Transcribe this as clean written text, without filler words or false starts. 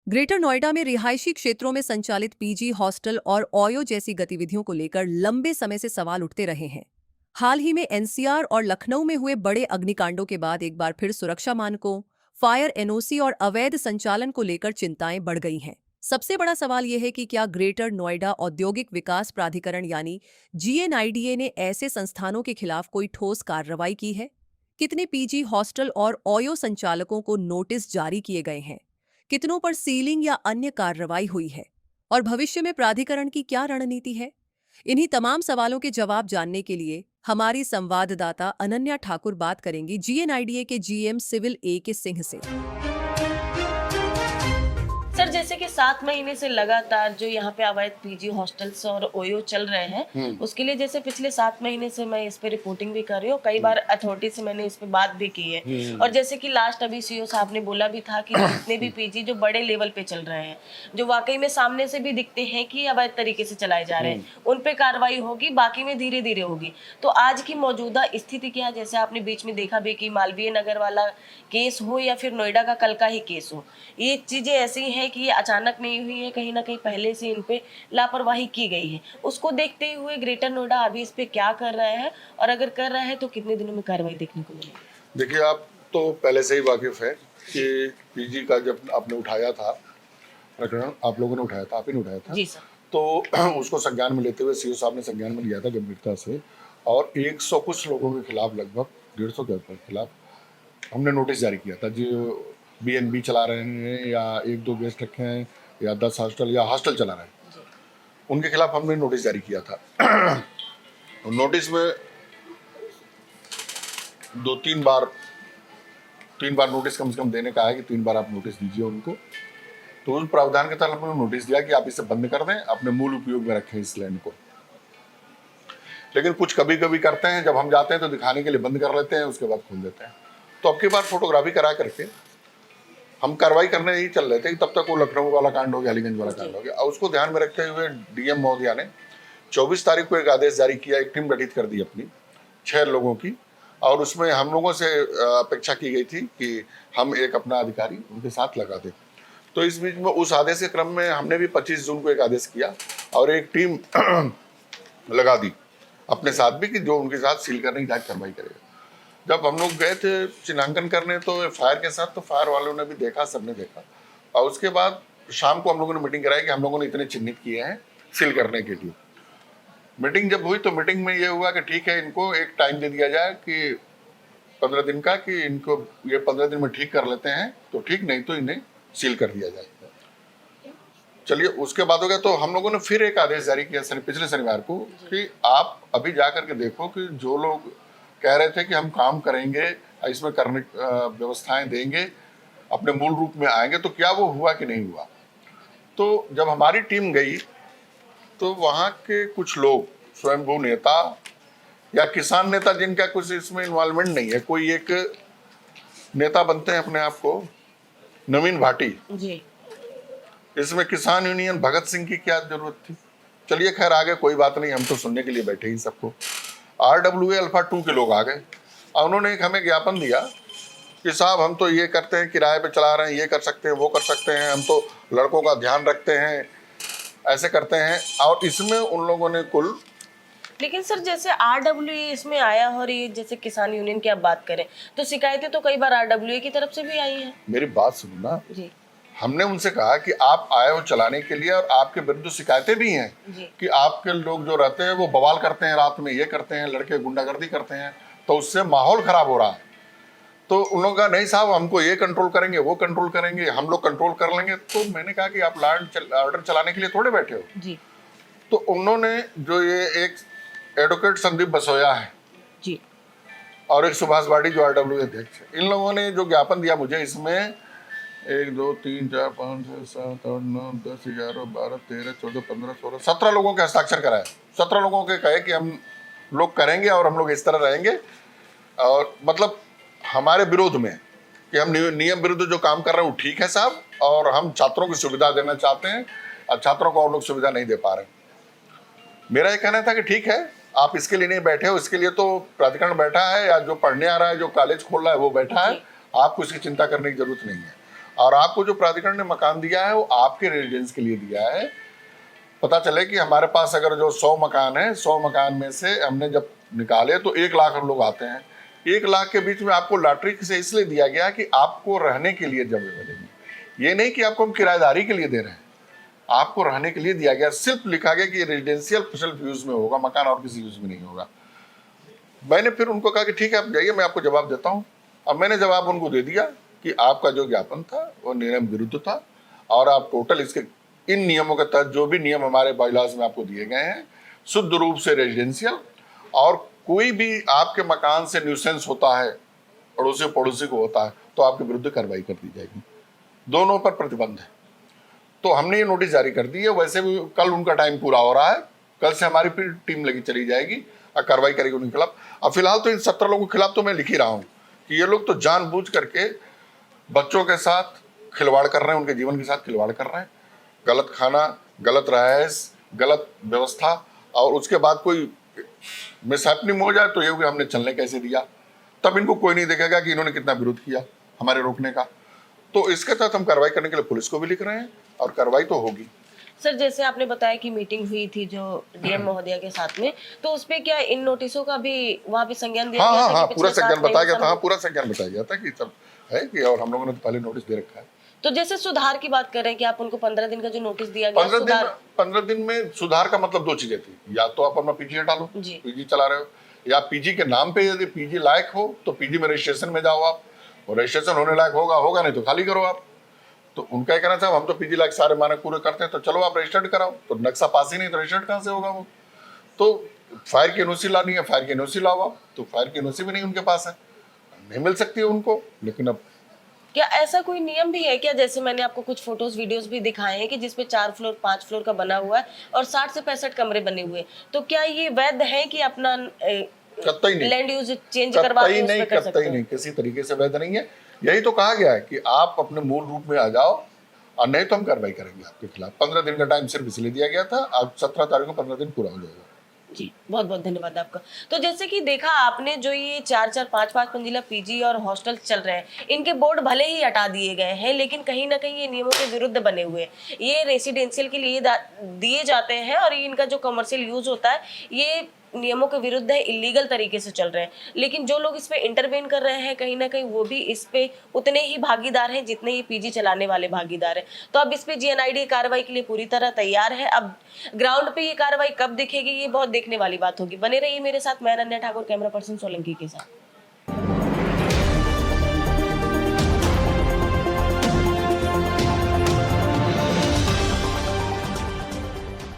Greater Noida में रिहायशी क्षेत्रों में संचालित पीजी, हॉस्टल और ओयो जैसी गतिविधियों को लेकर लंबे समय से सवाल उठते रहे हैं। हाल ही में एनसीआर और लखनऊ में हुए बड़े अग्निकांडों के बाद एक बार फिर सुरक्षा मानकों, फायर एनओसी और अवैध संचालन को लेकर चिंताएं बढ़ गई हैं। सबसे बड़ा सवाल यह है कि क्या ग्रेटर नोएडा औद्योगिक विकास प्राधिकरण यानी जीएनआईडीए ने ऐसे संस्थानों के खिलाफ कोई ठोस कार्रवाई की है? कितने पीजी, हॉस्टल और ओयो संचालकों को नोटिस जारी किए गए हैं? कितनों पर सीलिंग या अन्य कार्रवाई हुई है? और भविष्य में प्राधिकरण की क्या रणनीति है? इन्हीं तमाम सवालों के जवाब जानने के लिए हमारी संवाददाता अनन्या ठाकुर बात करेंगी जीएनआईडीए के जीएम सिविल ए के सिंह से। सर, जैसे कि 7 महीने से लगातार जो यहाँ पे अवैध पीजी, हॉस्टल्स और ओयो चल रहे हैं, उसके लिए जैसे पिछले 7 महीने से मैं इस पे रिपोर्टिंग भी कर रही हूँ। कई बार अथॉरिटी से मैंने इस पे बात भी की है। और जैसे कि लास्ट अभी सीओ साहब ने बोला भी था कि जितने भी पीजी जो बड़े लेवल पे चल रहे हैं, जो वाकई में सामने से भी दिखते हैं कि अवैध तरीके से चलाए जा रहे हैं, उन पे कार्रवाई होगी, बाकी में धीरे धीरे होगी। तो आज की मौजूदा स्थिति क्या है? जैसे आपने बीच में देखा भी कि मालवीय नगर वाला केस हो या फिर नोएडा का कल का ही केस हो, ये चीजें ऐसी हैं कि ये अचानक नहीं हुई है, कहीं ना कहीं पहले से इन पे लापरवाही की गई है। उसको देखते हुए ग्रेटर नोएडा अभी इस पे क्या कर रहा है, और अगर कर रहा है तो कितने दिनों में कार्रवाई देखने को मिलेगी? देखिए, आप तो पहले से ही वाकिफ है कि पीजी का जब आपने उठाया था प्रकरण, आप लोगों ने उठाया था, आप ही ने उठाया था जी सर। तो उसको संज्ञान में लेते हुए सीओ साहब ने संज्ञान में लिया था गंभीरता से, और 100 कुछ लोगों के खिलाफ, लगभग 150 के खिलाफ हमने नोटिस जारी किया था। जो बीएनबी चला रहे हैं या 1-2 गेस्ट रखे हैं या 10 हॉस्टल या हॉस्टल चला रहे हैं, उनके खिलाफ हमने नोटिस जारी किया था। नोटिस में 2-3 बार 3 बार नोटिस कम से कम देने का है कि 3 बार आप नोटिस दीजिए उनको। तो उस प्रावधान के तहत हमने नोटिस दिया कि आप इसे बंद कर दें, अपने मूल उपयोग में रखें इस लैंड को। लेकिन कुछ कभी कभी करते हैं, जब हम जाते हैं तो दिखाने के लिए बंद कर लेते हैं, उसके बाद खोल देते हैं। तो अब की बार फोटोग्राफी करा करके हम कार्रवाई करने ही चल रहे थे कि तब तक वो लखनऊ वाला कांड हो गया, अलीगंज वाला कांड हो गया। और उसको ध्यान में रखते हुए डीएम महोदया ने 24 तारीख को एक आदेश जारी किया, एक टीम गठित कर दी अपनी 6 लोगों की, और उसमें हम लोगों से अपेक्षा की गई थी कि हम एक अपना अधिकारी उनके साथ लगा दें। तो इस बीच में उस आदेश के क्रम में हमने भी 25 जून को एक आदेश किया और एक टीम लगा दी अपने साथ भी, कि जो उनके साथ सील करने की जांच कार्रवाई करेगा। जब हम लोग गए थे चिन्हांकन करने तो फायर के साथ, तो फायर वालों ने भी देखा, सबने देखा, और उसके बाद शाम को हम लोगों ने मीटिंग कराई कि हम लोगों ने इतने चिन्हित किए हैं सील करने के लिए। मीटिंग जब हुई तो मीटिंग में ये हुआ कि ठीक है, इनको एक टाइम दे दिया जाए कि 15 दिन का, कि इनको ये 15 दिन में ठीक कर लेते हैं तो ठीक, नहीं तो इन्हें सील कर दिया जाए। चलिए, उसके बाद हो गया तो हम लोगों ने फिर एक आदेश जारी किया पिछले शनिवार को कि आप अभी जा करके देखो कि जो लोग कह रहे थे कि हम काम करेंगे, इसमें करने व्यवस्थाएं देंगे, अपने मूल रूप में आएंगे, तो क्या वो हुआ कि नहीं हुआ। तो जब हमारी टीम गई तो वहाँ के कुछ लोग, स्वयंभू नेता या किसान नेता जिनका कुछ इसमें इन्वॉल्वमेंट नहीं है, कोई एक नेता बनते हैं अपने आप को, नवीन भाटी जी, इसमें किसान यूनियन भगत सिंह की क्या जरूरत थी। चलिए खैर, आगे कोई बात नहीं, हम तो सुनने के लिए बैठे ही सबको। RWA अल्फा 2 के लोग आ गए और उन्होंने एक हमें ज्ञापन दिया कि साहब हम तो ये करते हैं, किराए पे चला रहे हैं, ये कर सकते हैं, वो कर सकते हैं, हम तो लड़कों का ध्यान रखते हैं, ऐसे करते हैं। और इसमें उन लोगों ने कुल, लेकिन सर जैसे RWA इसमें आया, और ये जैसे किसान यूनियन की आप बात करें तो शिकायतें तो कई बार RWA की तरफ से भी आई हैं। मेरी बात सुनो ना जी। हमने उनसे कहा कि आप आए हो चलाने के लिए और आपके विरुद्ध शिकायतें भी हैं कि आपके लोग जो रहते हैं वो बवाल करते हैं, रात में ये करते हैं, लड़के गुंडागर्दी करते हैं, तो उससे माहौल खराब हो रहा है। तो उन लोगों का नहीं साहब, हमको ये कंट्रोल करेंगे, वो कंट्रोल करेंगे, हम लोग कंट्रोल कर लेंगे। तो मैंने कहा कि आप ऑर्डर चलाने के लिए थोड़े बैठे हो जी। तो उन्होंने जो ये एक एडवोकेट संदीप बसोया है जी और एक सुभाष वाडी जो RWA अध्यक्ष है, इन लोगों ने जो ज्ञापन दिया मुझे, इसमें 1 2 3 4 5 6 7 8 9 10 11 12 13 14 15 16 17 लोगों के हस्ताक्षर कराए। 17 लोगों के कहे कि हम लोग करेंगे और हम लोग इस तरह रहेंगे, और मतलब हमारे विरोध में कि हम नियम विरुद्ध जो काम कर रहे हैं वो ठीक है साहब, और हम छात्रों की सुविधा देना चाहते हैं और छात्रों को और लोग सुविधा नहीं दे पा रहे। मेरा ये कहना था कि ठीक है, आप इसके लिए नहीं बैठे हो, इसके लिए तो प्राधिकरण बैठा है, या जो पढ़ने आ रहा है, जो कॉलेज खोल रहा है वो बैठा है, आपको इसकी चिंता करने की जरूरत नहीं है। और आपको जो प्राधिकरण ने मकान दिया है वो आपके रेजिडेंस के लिए दिया है। पता चले कि हमारे पास अगर जो 100 मकान है, 100 मकान में से हमने जब निकाले तो 1 लाख हम लोग आते हैं। 1 लाख के बीच में आपको लॉटरी से इसलिए दिया गया कि आपको रहने के लिए जगह मिलेगी, ये नहीं कि आपको हम किराएदारी के लिए दे रहे हैं, आपको रहने के लिए दिया गया। सिर्फ लिखा गया कि रेजिडेंशियल सिर्फ यूज में होगा, मकान और किसी यूज में नहीं होगा। मैंने फिर उनको कहा कि ठीक है आप जाइए, मैं आपको जवाब देता हूँ। अब मैंने जवाब उनको दे दिया कि आपका जो ज्ञापन था वो नियम विरुद्ध था और आप टोटल इसके इन नियमों के तहत जो भी नियम हमारे बायलॉज में आपको दिए गए हैं, शुद्ध रूप से रेजिडेंशियल, और कोई भी आपके मकान से न्यूसेंस होता है, पड़ोसी को होता है, तो आपके विरुद्ध कार्रवाई कर दी जाएगी। दोनों पर प्रतिबंध है। तो हमने ये नोटिस जारी कर दी है। वैसे भी कल उनका टाइम पूरा हो रहा है, कल से हमारी फिर टीम लगी चली जाएगी और कार्रवाई करेगी उनके खिलाफ। अब फिलहाल तो इन 17 लोगों के खिलाफ तो मैं लिख ही रहा हूँ कि ये लोग तो जानबूझ करके बच्चों के साथ खिलवाड़ कर रहे हैं, उनके जीवन के साथ खिलवाड़ कर रहे हैं। गलत खाना, गलत रहायश, गलत व्यवस्था, और उसके बाद कोई मिसहैपनिंग हो जाए तो ये हमने चलने कैसे दिया, तब इनको कोई नहीं देखेगा कि इन्होंने कितना विरोध किया हमारे रोकने का। तो इसके तहत हम कार्रवाई करने के लिए पुलिस को भी लिख रहे हैं और कार्रवाई तो होगी। सर, जैसे आपने बताया कि मीटिंग हुई थी जो डीएम महोदया के साथ में, तो उसपे क्या इन नोटिसों का भी वहाँ पे संज्ञान दिया गया था? हाँ, कि पूरा पिछले संज्ञान 7 बताया गया महीने था। से पूरा संज्ञान बताया गया था कि सब है कि, और हम लोगों ने तो पहले नोटिस दे रखा है। तो जैसे सुधार की बात कर रहे हैं कि आप उनको 15 दिन का जो नोटिस दिया गया, 15 दिन में सुधार का मतलब 2 चीजें थी। या तो आप अपना पीजी हटा लो, जी। पीजी चला रहे हो, या पीजी के नाम पे यदि पीजी लायक हो तो पीजी में रजिस्ट्रेशन में जाओ आप, और रजिस्ट्रेशन होने लायक होगा नहीं तो खाली करो आप। तो उनका कहना था हम तो पीजी लायक सारे मानक पूरे करते हैं, तो चलो आप रजिस्टर्ड कराओ। तो नक्शा पास ही नहीं तो रजिस्टर्ड कहाँ से होगा वो? तो फायर की एनओसी लानी है, फायर की एनओसी लाओ आप, तो फायर की एनओसी भी नहीं उनके पास है, नहीं मिल सकती है उनको। लेकिन अब क्या ऐसा कोई नियम भी है क्या? जैसे मैंने आपको कुछ फोटोज वीडियोस भी दिखाए हैं कि जिसपे 4 फ्लोर 5 फ्लोर का बना हुआ है और 60 से 65 कमरे बने हुए हैं, तो क्या ये वैध है कि अपना कतई नहीं, लैंड यूज चेंज करवा के उसमें कर सकते हैं? नहीं, किसी तरीके से वैध नहीं है। यही तो कहा गया है कि आप अपने मूल रूप में आ जाओ, और नहीं तो हम कार्रवाई करेंगे आपके खिलाफ। 15 दिन का टाइम सिर्फ इसलिए दिया गया था, अब 17 तारीख को 15 दिन पूरा हो जाएगा। जी, बहुत बहुत धन्यवाद आपका। तो जैसे कि देखा आपने, जो ये 4-4 5-5 मंजिला पीजी और हॉस्टल चल रहे हैं, इनके बोर्ड भले ही हटा दिए गए हैं, लेकिन कहीं ना कहीं ये नियमों के विरुद्ध बने हुए हैं। ये रेसिडेंशियल के लिए दिए जाते हैं और इनका जो कमर्शियल यूज होता है ये नियमों के विरुद्ध है, इलीगल तरीके से चल रहे हैं। लेकिन जो लोग इस पे इंटरवेन कर रहे हैं, कहीं ना कहीं वो भी इस पे उतने ही भागीदार हैं जितने ही पीजी चलाने वाले भागीदार हैं। तो अब इस पे जीएनआईडी कार्रवाई के लिए पूरी तरह तैयार है। अब ग्राउंड पे ये कार्रवाई कब दिखेगी, ये बहुत देखने वाली बात होगी। बने रहिए मेरे साथ, मैं अनन्या ठाकुर, कैमरा पर्सन सोलंकी के साथ।